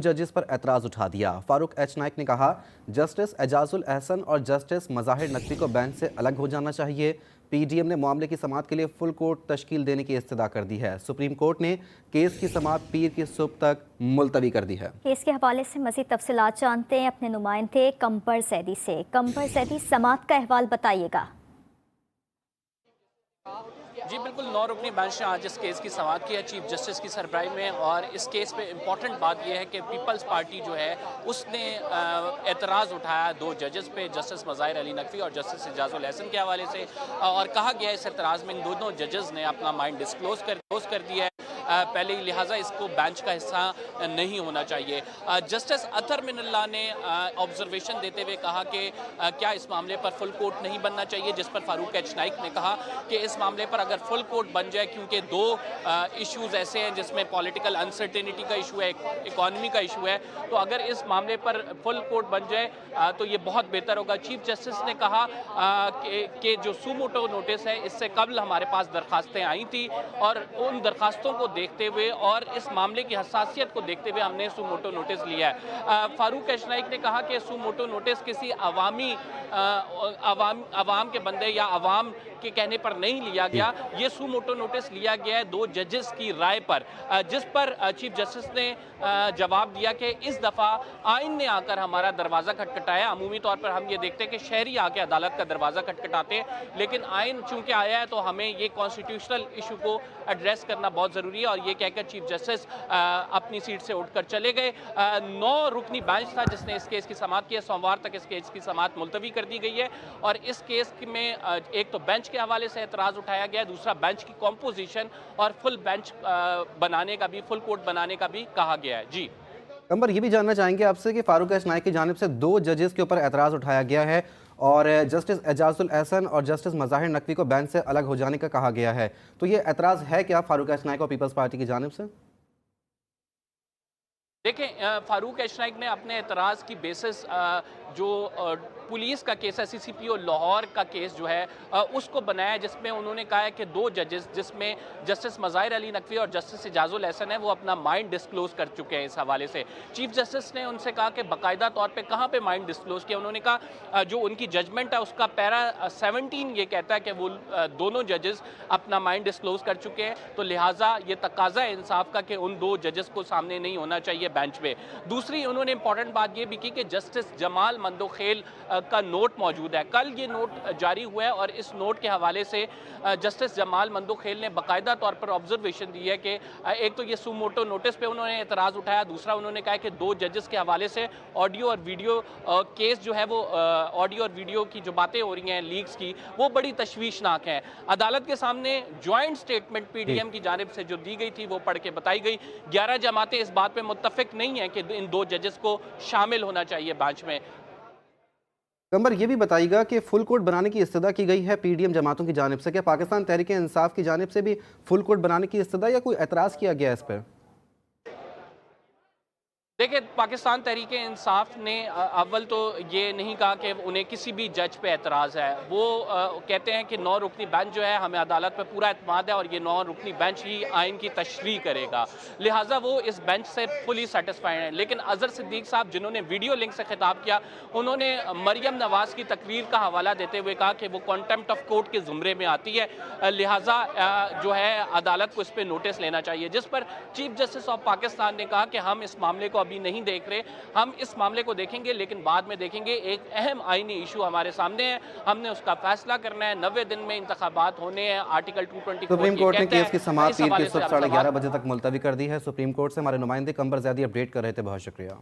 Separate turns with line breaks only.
जजेस पर एतराज उठा दिया। फारूक एच नाइक ने कहा जस्टिस एजाजुल एहसन और जस्टिस मज़ाहिर नकवी को बेंच से अलग हो जाना चाहिए। पीडीएम ने मामले की समाअत के लिए फुल कोर्ट तश्कील देने की इस्तदा कर दी है। सुप्रीम कोर्ट ने केस की समाअत पीर की सुबह तक मुलतवी कर दी है।
केस के हवाले से मज़ीद तफसीलात जानते हैं अपने नुमाइंदे कंबर सैदी से। कंबर सैदी, समाअत का अहवाल बताइएगा।
जी बिल्कुल, 9 रुकनी बेंच ने आज इस केस की समाअत की है चीफ जस्टिस की सरबराही में। और इस केस पे इम्पॉर्टेंट बात यह है कि पीपल्स पार्टी जो है उसने एतराज़ उठाया 2 जजेस पे, जस्टिस मज़ाहिर अली नकवी और जस्टिस एजाजुल एहसन के हवाले से। और कहा गया इस एतराज़ में इन दोनों जजेस ने अपना माइंड डिस्क्लोज कर दिया है पहले ही, लिहाजा इसको बेंच का हिस्सा नहीं होना चाहिए। जस्टिस अतर मिनल्ला ने ऑब्जर्वेशन देते हुए कहा कि क्या इस मामले पर फुल कोर्ट नहीं बनना चाहिए, जिस पर फारूक एच नाइक ने कहा कि इस मामले पर अगर फुल कोर्ट बन जाए, क्योंकि 2 इश्यूज ऐसे हैं जिसमें पॉलिटिकल अनसर्टेनिटी का इशू है, इकॉनमी का इशू है, तो अगर इस मामले पर फुल कोर्ट बन जाए तो ये बहुत बेहतर होगा। चीफ जस्टिस ने कहा कि जो सुमोटो नोटिस है इससे कबल हमारे पास दरखास्तें आई थी और उन दरखास्तों को देखते हुए और इस मामले की हसासियत को देखते हुए हमने सुमोटो नोटिस लिया है। फारूक एच नाइक ने कहा कि सुमोटो नोटिस किसी अवाम के बंदे या अवाम के कहने पर नहीं लिया गया, ये सुमोटो नोटिस लिया गया है 2 जजेस की राय पर, जिस पर चीफ जस्टिस ने जवाब दिया कि इस दफ़ा आइन ने आकर हमारा दरवाज़ा खटखटाया। अमूमी तौर पर हम ये देखते हैं कि शहरी आके अदालत का दरवाज़ा खटखटाते हैं, लेकिन आइन चूंकि आया है तो हमें ये कॉन्स्टिट्यूशनल इशू को एड्रेस करना बहुत ज़रूरी है। और ये कहकर चीफ जस्टिस अपनी सीट से उठकर चले गए। 9 रुकनी बेंच था जिसने इस केस की समाअत की है। सोमवार तक इस केस की समाअत मुलतवी कर दी गई है। और इस केस में एक तो बेंच के हवाले से एतराज़ उठाया गया है, दूसरा बेंच की कॉम्पोजिशन और फुल बेंच बनाने का भी, फुल कोर्ट बनाने का भी कहा गया है। जी
कंबर, ये भी जानना चाहेंगे आपसे कि फारूक एच नाइक की जानिब से 2 जजेस के ऊपर एतराज़ उठाया गया है और जस्टिस एजाजुल एहसन और जस्टिस मज़ाहिर नकवी को बेंच से अलग हो जाने का कहा गया है, तो ये एतराज़ है क्या फारूक एच नाइक और पीपल्स पार्टी की जानिब से?
देखें, फारूक एच नाइक ने अपने एतराज़ की बेसिस जो पुलिस का केस है, सीसीपीओ लाहौर का केस जो है उसको बनाया, जिसमें उन्होंने कहा है कि 2 जजेस जिसमें जस्टिस मज़ाहिर अली नकवी और जस्टिस एजाजुल एहसन है वो अपना माइंड डिस्क्लोज कर चुके हैं। इस हवाले से चीफ जस्टिस ने उनसे कहा कि बाकायदा तौर पे कहाँ पे माइंड डिस्क्लोज किया। उन्होंने कहा जो उनकी जजमेंट है उसका पैरा 17 ये कहता है कि वो दोनों जजेस अपना माइंड डिस्क्लोज कर चुके हैं, तो लिहाजा ये तकाजा है इंसाफ का कि उन 2 जजेस को सामने नहीं होना चाहिए बेंच पे। दूसरी उन्होंने इंपॉर्टेंट बात ये भी की कि जस्टिस जमाल मंदोखेल का नोट मौजूद है। कल ये नोट जारी हुआ है और इस नोट के हवाले से जस्टिस जमाल मंदोखेल ने बाकायदा तौर पर ऑब्जर्वेशन दी है कि एक तो ये सुमोटो नोटिस पे उन्होंने एतराज़ उठाया, दूसरा उन्होंने कहा कि 2 जजेस के हवाले से ऑडियो और वीडियो केस जो है वो ऑडियो और वीडियो की जो बातें हो रही हैं लीक्स की, वो बड़ी तशवीशनाक है। अदालत के सामने ज्वाइंट स्टेटमेंट पीडीएम की जानिब से जो दी गई थी वो पढ़ के बताई गई। 11 जमातें इस बात पर मुत्तफिक नहीं है कि इन 2 जजेस को शामिल होना चाहिए बेंच में।
कंबर, ये भी बताइएगा कि फुल कोर्ट बनाने की इस्तदा की गई है पीडीएम जमातों की जानिब से, क्या पाकिस्तान तहरीक इंसाफ की जानिब से भी फुल कोर्ट बनाने की इस्तदा या कोई एतराज़ किया गया इस पर?
देखिए, पाकिस्तान तहरीक इंसाफ ने अव्वल तो ये नहीं कहा कि उन्हें किसी भी जज पे एतराज़ है। वो कहते हैं कि 9 रुकनी बेंच जो है, हमें अदालत पे पूरा एतमाद है और ये 9 रुकनी बेंच ही आइन की तशरीह करेगा, लिहाजा वो इस बेंच से फुली सेटिस्फाइड हैं। लेकिन अज़हर सिद्दीक साहब जिन्होंने वीडियो लिंक से खिताब किया, उन्होंने मरियम नवाज़ की तकरीर का हवाला देते हुए कहा कि वो कॉन्टेम्प्ट ऑफ कोर्ट के ज़ुमरे में आती है, लिहाजा जो है अदालत को इस पर नोटिस लेना चाहिए। जिस पर चीफ जस्टिस ऑफ पाकिस्तान ने कहा कि हम इस मामले को अभी नहीं देख रहे, हम इस मामले को देखेंगे लेकिन बाद में देखेंगे। एक अहम आईनी इशू हमारे सामने है, हमने उसका फैसला करना है। 90 दिन में इंतखाबात होने हैं, आर्टिकल 224
सुप्रीम कोर्ट ने केस की समाअत पीर की सुबह 11:30 बजे तक मुलतवी कर दी है। सुप्रीम कोर्ट से हमारे नुमाइंदे कंबर ज़ैदी अपडेट कर रहे थे, बहुत शुक्रिया।